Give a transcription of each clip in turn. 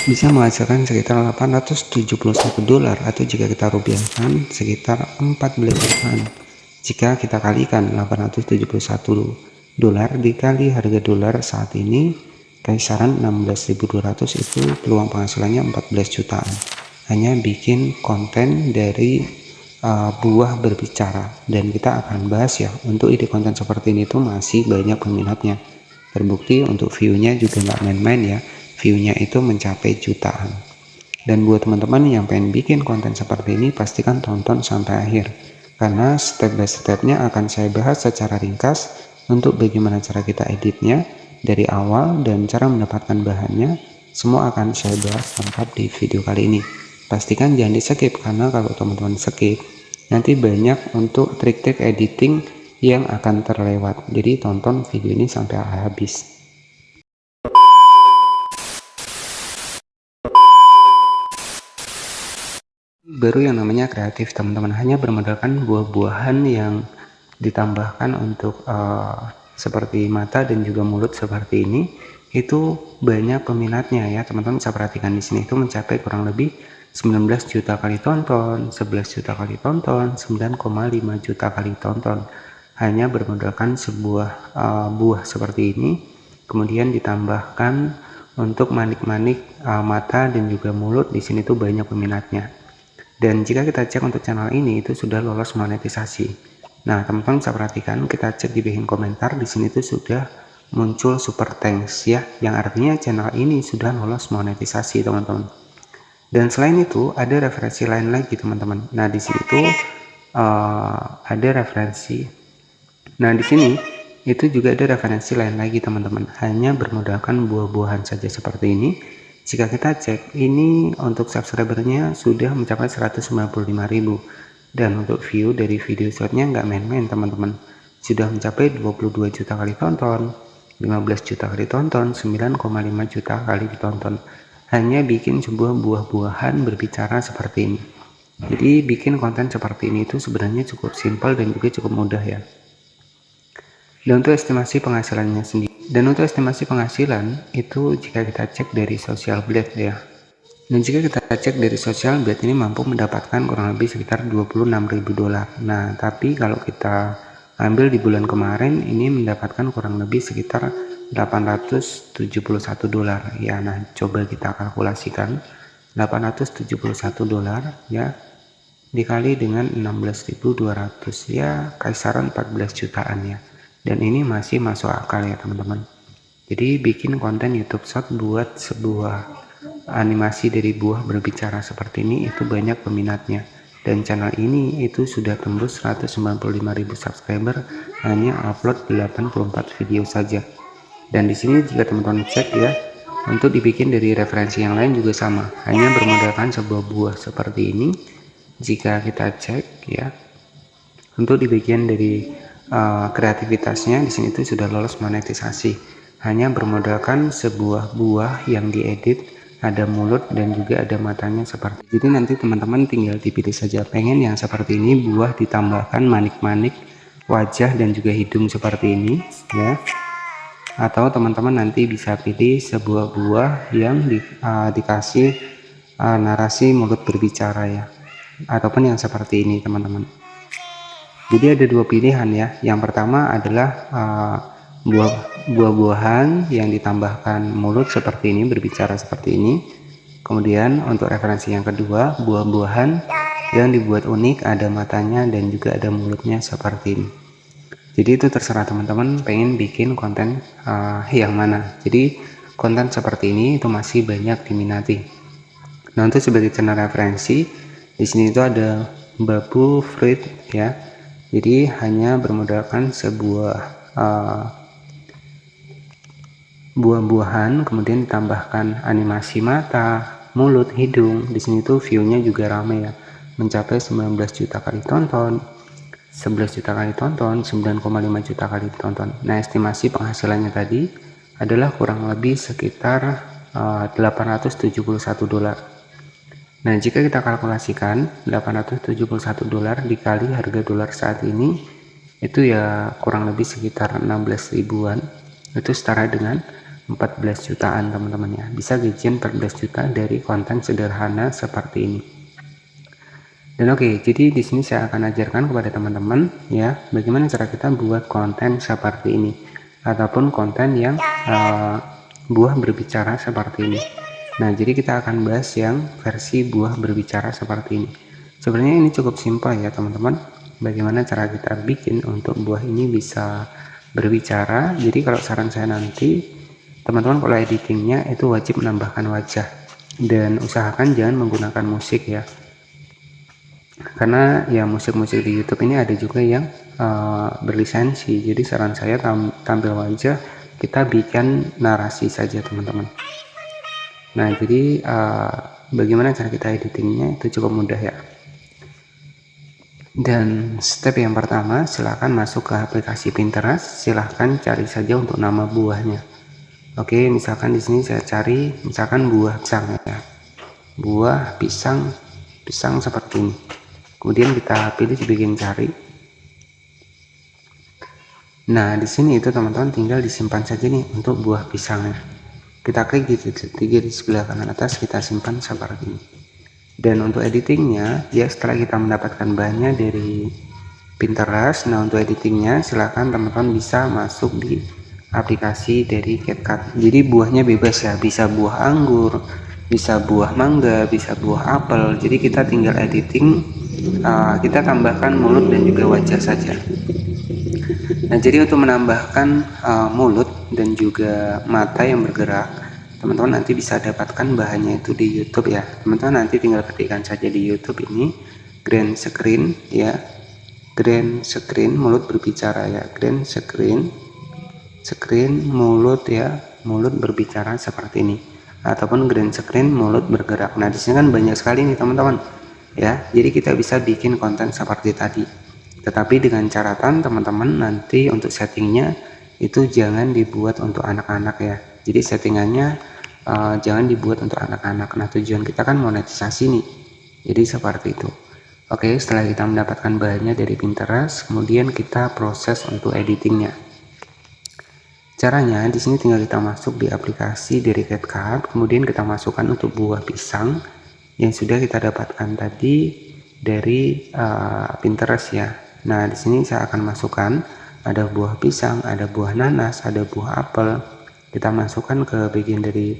bisa menghasilkan sekitar 871 dolar, atau jika kita rupiahkan sekitar 14 jutaan. Jika kita kalikan 871 dolar dikali harga dolar saat ini kisaran 16.200, itu peluang penghasilannya 14 jutaan. Hanya bikin konten dari buah berbicara, dan kita akan bahas ya, untuk ide konten seperti ini tuh masih banyak peminatnya. Terbukti untuk view-nya juga nggak main-main ya, view-nya itu mencapai jutaan. Dan buat teman-teman yang pengen bikin konten seperti ini, pastikan tonton sampai akhir, karena step by stepnya akan saya bahas secara ringkas untuk bagaimana cara kita editnya dari awal dan cara mendapatkan bahannya. Semua akan saya bahas lengkap di video kali ini. Pastikan jangan di skip, karena kalau teman-teman skip nanti banyak untuk trik-trik editing yang akan terlewat. Jadi tonton video ini sampai habis. Baru yang namanya kreatif, teman-teman, hanya bermodalkan buah-buahan yang ditambahkan untuk seperti mata dan juga mulut seperti ini, itu banyak peminatnya ya. Teman-teman bisa perhatikan di sini itu mencapai kurang lebih 19 juta kali tonton, 11 juta kali tonton, 9,5 juta kali tonton, hanya bermodalkan sebuah buah seperti ini, kemudian ditambahkan untuk manik-manik mata dan juga mulut. Di sini tuh banyak peminatnya. Dan jika kita cek untuk channel ini itu sudah lolos monetisasi. Nah, teman-teman bisa perhatikan, kita cek di bagian komentar, di sini tuh sudah muncul super thanks ya, yang artinya channel ini sudah lolos monetisasi, teman-teman. Dan selain itu ada referensi lain lagi, teman-teman. Nah, di sini tuh ada referensi. Nah, di sini itu juga ada referensi lain lagi, teman-teman. Hanya bermodalkan buah-buahan saja seperti ini. Jika kita cek, ini untuk subscribernya sudah mencapai 195.000, dan untuk view dari video shortnya nggak main-main, teman-teman. Sudah mencapai 22 juta kali tonton, 15 juta kali tonton, 9,5 juta kali ditonton. Hanya bikin sebuah buah-buahan berbicara seperti ini. Jadi bikin konten seperti ini itu sebenarnya cukup simpel dan juga cukup mudah ya. Dan untuk estimasi penghasilannya sendiri, itu jika kita cek dari Social Blade ya. Dan jika kita cek dari Social Blade ini mampu mendapatkan kurang lebih sekitar 26.000 dolar. Nah, tapi kalau kita ambil di bulan kemarin ini mendapatkan kurang lebih sekitar 871 dolar ya. Nah, coba kita kalkulasikan 871 dolar ya dikali dengan 16.200 ya, kisaran 14 jutaan ya. Dan ini masih masuk akal ya, teman-teman. Jadi bikin konten YouTube Short buat sebuah animasi dari buah berbicara seperti ini itu banyak peminatnya. Dan channel ini itu sudah tembus 195.000 subscriber, hanya upload 84 video saja. Dan di sini jika teman-teman cek ya, untuk dibikin dari referensi yang lain juga sama, hanya bermodalkan sebuah buah seperti ini. Jika kita cek ya, untuk di bagian dari kreativitasnya di sini itu sudah lolos monetisasi, hanya bermodalkan sebuah buah yang diedit, ada mulut dan juga ada matanya seperti. Jadi nanti teman-teman tinggal dipilih saja, pengen yang seperti ini, buah ditambahkan manik-manik wajah dan juga hidung seperti ini ya, atau teman-teman nanti bisa pilih sebuah buah yang dikasih narasi mulut berbicara ya, ataupun yang seperti ini, teman-teman. Jadi ada dua pilihan ya. Yang pertama adalah buah-buahan yang ditambahkan mulut seperti ini, berbicara seperti ini. Kemudian untuk referensi yang kedua, buah-buahan yang dibuat unik, ada matanya dan juga ada mulutnya seperti ini. Jadi itu terserah teman-teman pengen bikin konten yang mana. Jadi konten seperti ini itu masih banyak diminati. Nah, untuk sebagai channel referensi di sini itu ada Babu Fruit ya. Jadi hanya bermodalkan sebuah buah-buahan, kemudian ditambahkan animasi mata, mulut, hidung. Di sini tuh view-nya juga ramai ya, mencapai 19 juta kali tonton, 11 juta kali tonton, 9,5 juta kali tonton. Nah, estimasi penghasilannya tadi adalah kurang lebih sekitar 871 dolar. Nah, jika kita kalkulasikan 871 dolar dikali harga dolar saat ini, itu ya kurang lebih sekitar 16 ribuan. Itu setara dengan 14 jutaan teman-teman ya. Bisa gajian 14 juta dari konten sederhana seperti ini. Dan oke, jadi di sini saya akan ajarkan kepada teman-teman ya, bagaimana cara kita buat konten seperti ini ataupun konten yang buah berbicara seperti ini. Nah, jadi kita akan bahas yang versi buah berbicara seperti ini. Sebenarnya ini cukup simpel ya teman-teman, bagaimana cara kita bikin untuk buah ini bisa berbicara. Jadi kalau saran saya nanti teman-teman kalau editingnya itu wajib menambahkan wajah dan usahakan jangan menggunakan musik ya, karena ya musik-musik di YouTube ini ada juga yang berlisensi. Jadi saran saya tampil wajah, kita bikin narasi saja teman-teman. Nah, jadi bagaimana cara kita editingnya itu cukup mudah ya. Dan step yang pertama, silahkan masuk ke aplikasi Pinterest, silahkan cari saja untuk nama buahnya. Oke, misalkan di sini saya cari misalkan buah pisang ya. Buah pisang seperti ini. Kemudian kita pilih di bagian cari. Nah, di sini itu teman-teman tinggal disimpan saja nih untuk buah pisangnya. Kita klik di titik di sebelah kanan atas, kita simpan seperti ini. Dan untuk editingnya ya, setelah kita mendapatkan bahannya dari Pinterest, nah untuk editingnya silahkan teman-teman bisa masuk di aplikasi dari CapCut. Jadi buahnya bebas ya, bisa buah anggur, bisa buah mangga, bisa buah apel. Jadi kita tinggal editing, kita tambahkan mulut dan juga wajah saja. Nah, jadi untuk menambahkan mulut dan juga mata yang bergerak, teman-teman nanti bisa dapatkan bahannya itu di YouTube ya. Teman-teman nanti tinggal ketikkan saja di YouTube ini green screen ya, green screen mulut berbicara ya, green screen mulut ya, mulut berbicara seperti ini, ataupun green screen mulut bergerak. Nah, di sini kan banyak sekali nih teman-teman ya, jadi kita bisa bikin konten seperti tadi. Tetapi dengan catatan teman-teman nanti untuk settingnya itu jangan dibuat untuk anak-anak ya. Jadi settingannya jangan dibuat untuk anak-anak. Nah, tujuan kita kan monetisasi nih. Jadi seperti itu. Oke, setelah kita mendapatkan bahannya dari Pinterest, kemudian kita proses untuk editingnya. Caranya di sini tinggal kita masuk di aplikasi dari CapCut, kemudian kita masukkan untuk buah pisang yang sudah kita dapatkan tadi dari Pinterest ya. Nah, di sini saya akan masukkan ada buah pisang, ada buah nanas, ada buah apel. Kita masukkan ke bagian dari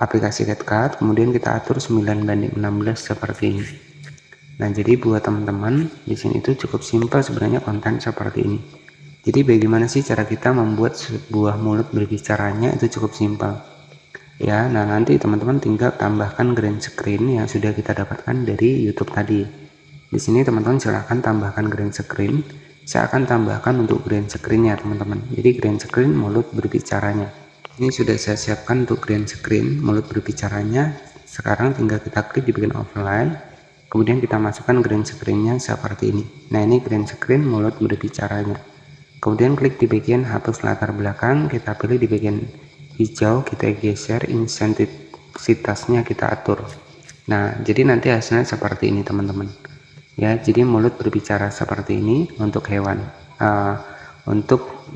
aplikasi CapCut, kemudian kita atur 9:16 seperti ini. Nah, jadi buat teman-teman di sini itu cukup simpel sebenarnya konten seperti ini. Jadi bagaimana sih cara kita membuat sebuah mulut berbicaranya, itu cukup simpel. Ya, nah nanti teman-teman tinggal tambahkan green screen yang sudah kita dapatkan dari YouTube tadi. Di sini teman-teman silahkan tambahkan green screen. Saya akan tambahkan untuk green screen-nya teman-teman. Jadi green screen mulut berbicaranya. Ini sudah saya siapkan untuk green screen mulut berbicaranya. Sekarang tinggal kita klik di bagian offline. Kemudian kita masukkan green screen-nya seperti ini. Nah, ini green screen mulut berbicaranya. Kemudian klik di bagian hapus latar belakang. Kita pilih di bagian hijau, kita geser, intensitasnya kita atur. Nah, jadi nanti hasilnya seperti ini teman-teman ya. Jadi mulut berbicara seperti ini untuk hewan,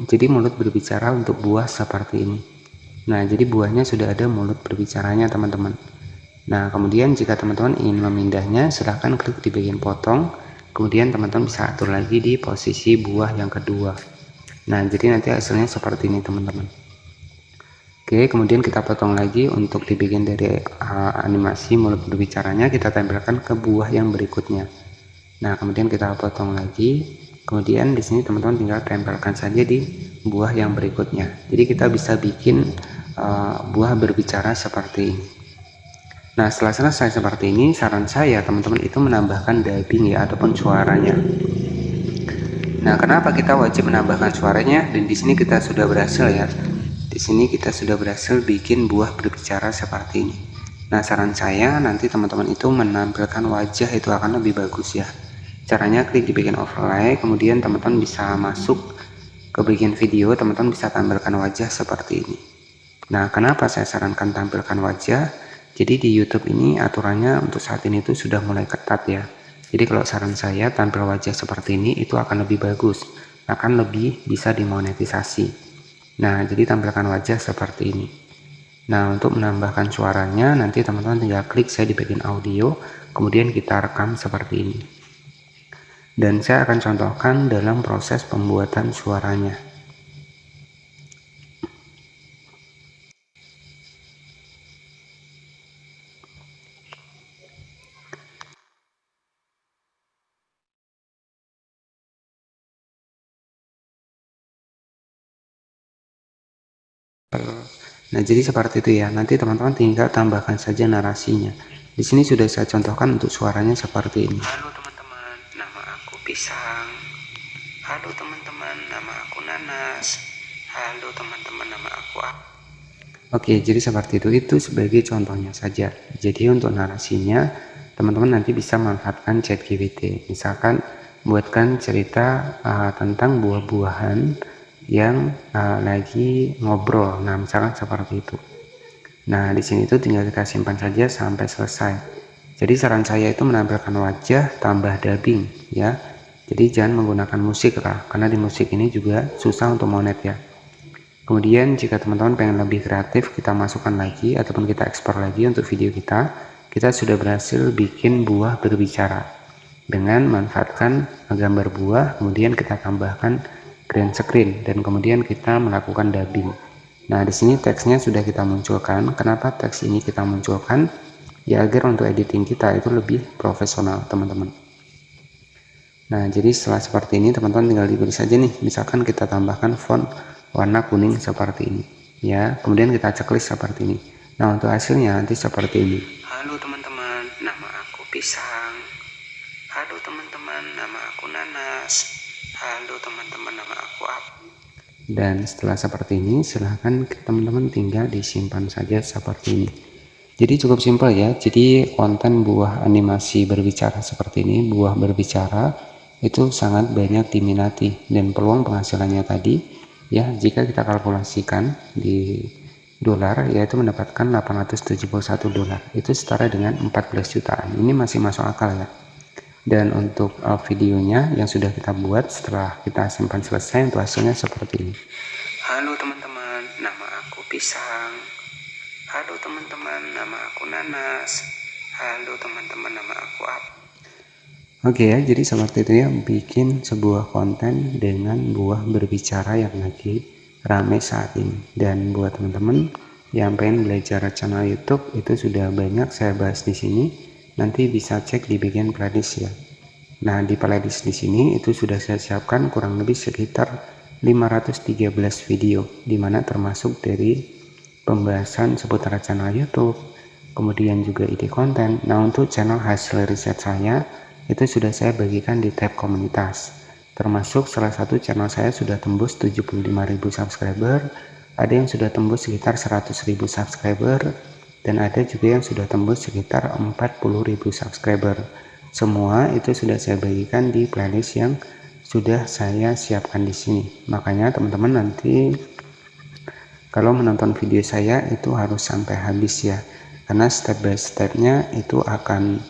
jadi mulut berbicara untuk buah seperti ini. Nah, jadi buahnya sudah ada mulut berbicaranya teman-teman. Nah, kemudian jika teman-teman ingin memindahnya, silahkan klik di bagian potong, kemudian teman-teman bisa atur lagi di posisi buah yang kedua. Nah, jadi nanti hasilnya seperti ini teman-teman. Oke, kemudian kita potong lagi untuk di bagian dari animasi mulut berbicaranya, kita tempelkan ke buah yang berikutnya. Nah, kemudian kita potong lagi, kemudian di sini teman-teman tinggal tempelkan saja di buah yang berikutnya. Jadi kita bisa bikin buah berbicara seperti ini. Nah, setelah selesai seperti ini, saran saya teman-teman itu menambahkan dubbing ya, ataupun suaranya. Nah, kenapa kita wajib menambahkan suaranya? Dan di sini kita sudah berhasil ya. Di sini kita sudah berhasil bikin buah berbicara seperti ini. Nah, saran saya nanti teman-teman itu menampilkan wajah itu akan lebih bagus ya. Caranya klik di bagian overlay, kemudian teman-teman bisa masuk ke bagian video, teman-teman bisa tampilkan wajah seperti ini. Nah, kenapa saya sarankan tampilkan wajah? Jadi di YouTube ini aturannya untuk saat ini itu sudah mulai ketat ya. Jadi kalau saran saya tampil wajah seperti ini itu akan lebih bagus, akan lebih bisa dimonetisasi. Nah, jadi tampilkan wajah seperti ini. Nah, untuk menambahkan suaranya nanti teman-teman tinggal klik saya di bagian audio, kemudian kita rekam seperti ini. Dan saya akan contohkan dalam proses pembuatan suaranya. Nah, jadi seperti itu ya. Nanti teman-teman tinggal tambahkan saja narasinya. Di sini sudah saya contohkan untuk suaranya seperti ini. Halo teman-teman, nama aku Pisang. Halo teman-teman, nama aku Nanas. Halo teman-teman, nama aku Oke, jadi seperti itu. Itu sebagai contohnya saja. Jadi untuk narasinya, teman-teman nanti bisa manfaatkan ChatGPT. Misalkan buatkan cerita tentang buah-buahan yang lagi ngobrol. Nah, misalkan seperti itu. Nah, di sini itu tinggal kita simpan saja sampai selesai. Jadi saran saya itu menampilkan wajah tambah dubbing ya. Jadi jangan menggunakan musik lah, karena di musik ini juga susah untuk monet ya. Kemudian jika teman-teman pengen lebih kreatif, kita masukkan lagi ataupun kita ekspor lagi untuk video kita sudah berhasil bikin buah berbicara dengan manfaatkan gambar buah, kemudian kita tambahkan green screen dan kemudian kita melakukan dubbing. Nah, di sini teksnya sudah kita munculkan. Kenapa teks ini kita munculkan? Ya, agar untuk editing kita itu lebih profesional, teman-teman. Nah, jadi setelah seperti ini, teman-teman tinggal dipilih saja nih. Misalkan kita tambahkan font warna kuning seperti ini. Ya, kemudian kita checklist seperti ini. Nah, untuk hasilnya nanti seperti ini. Halo teman-teman, nama aku Pisang. Halo teman-teman, nama aku Nanas. Halo teman-teman, nama aku Dan setelah seperti ini, silahkan teman-teman tinggal disimpan saja seperti ini. Jadi cukup simpel ya. Jadi konten buah animasi berbicara seperti ini, buah berbicara itu sangat banyak diminati, dan peluang penghasilannya tadi ya, jika kita kalkulasikan di dolar, yaitu mendapatkan 871 dolar. Itu setara dengan 14 jutaan. Ini masih masuk akal ya. Dan untuk videonya yang sudah kita buat setelah kita simpan selesai, untuk hasilnya seperti ini. Halo teman-teman, nama aku Pisang. Halo teman-teman, nama aku Nanas. Halo teman-teman, nama aku Oke ya, jadi seperti itu ya, bikin sebuah konten dengan buah berbicara yang lagi rame saat ini. Dan buat teman-teman yang pengen belajar channel YouTube, itu sudah banyak saya bahas di sini. Nanti bisa cek di bagian playlist ya. Nah, di playlist di sini itu sudah saya siapkan kurang lebih sekitar 513 video, dimana termasuk dari pembahasan seputar channel YouTube, kemudian juga ide konten. Nah, untuk channel hasil riset saya itu sudah saya bagikan di tab komunitas, termasuk salah satu channel saya sudah tembus 75.000 subscriber, ada yang sudah tembus sekitar 100.000 subscriber, dan ada juga yang sudah tembus sekitar 40.000 subscriber. Semua itu sudah saya bagikan di playlist yang sudah saya siapkan di sini. Makanya teman-teman nanti kalau menonton video saya itu harus sampai habis ya, karena step by stepnya itu akan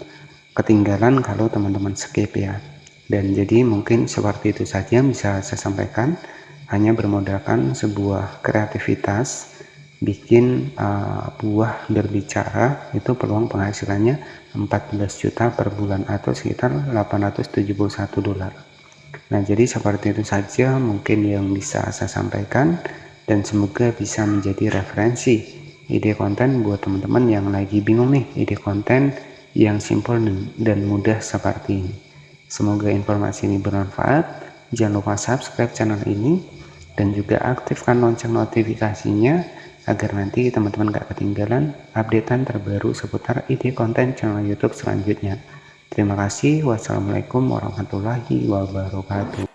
ketinggalan kalau teman-teman skip ya. Dan jadi mungkin seperti itu saja bisa saya sampaikan, hanya bermodalkan sebuah kreativitas bikin buah berbicara, itu peluang penghasilannya 14 juta per bulan atau sekitar 871 dolar. Nah, jadi seperti itu saja mungkin yang bisa saya sampaikan, dan semoga bisa menjadi referensi ide konten buat teman-teman yang lagi bingung nih, ide konten yang simpel dan mudah seperti ini. Semoga informasi ini bermanfaat. Jangan lupa subscribe channel ini dan juga aktifkan lonceng notifikasinya agar nanti teman-teman gak ketinggalan updatean terbaru seputar ide konten channel YouTube selanjutnya. Terima kasih. Wassalamualaikum warahmatullahi wabarakatuh.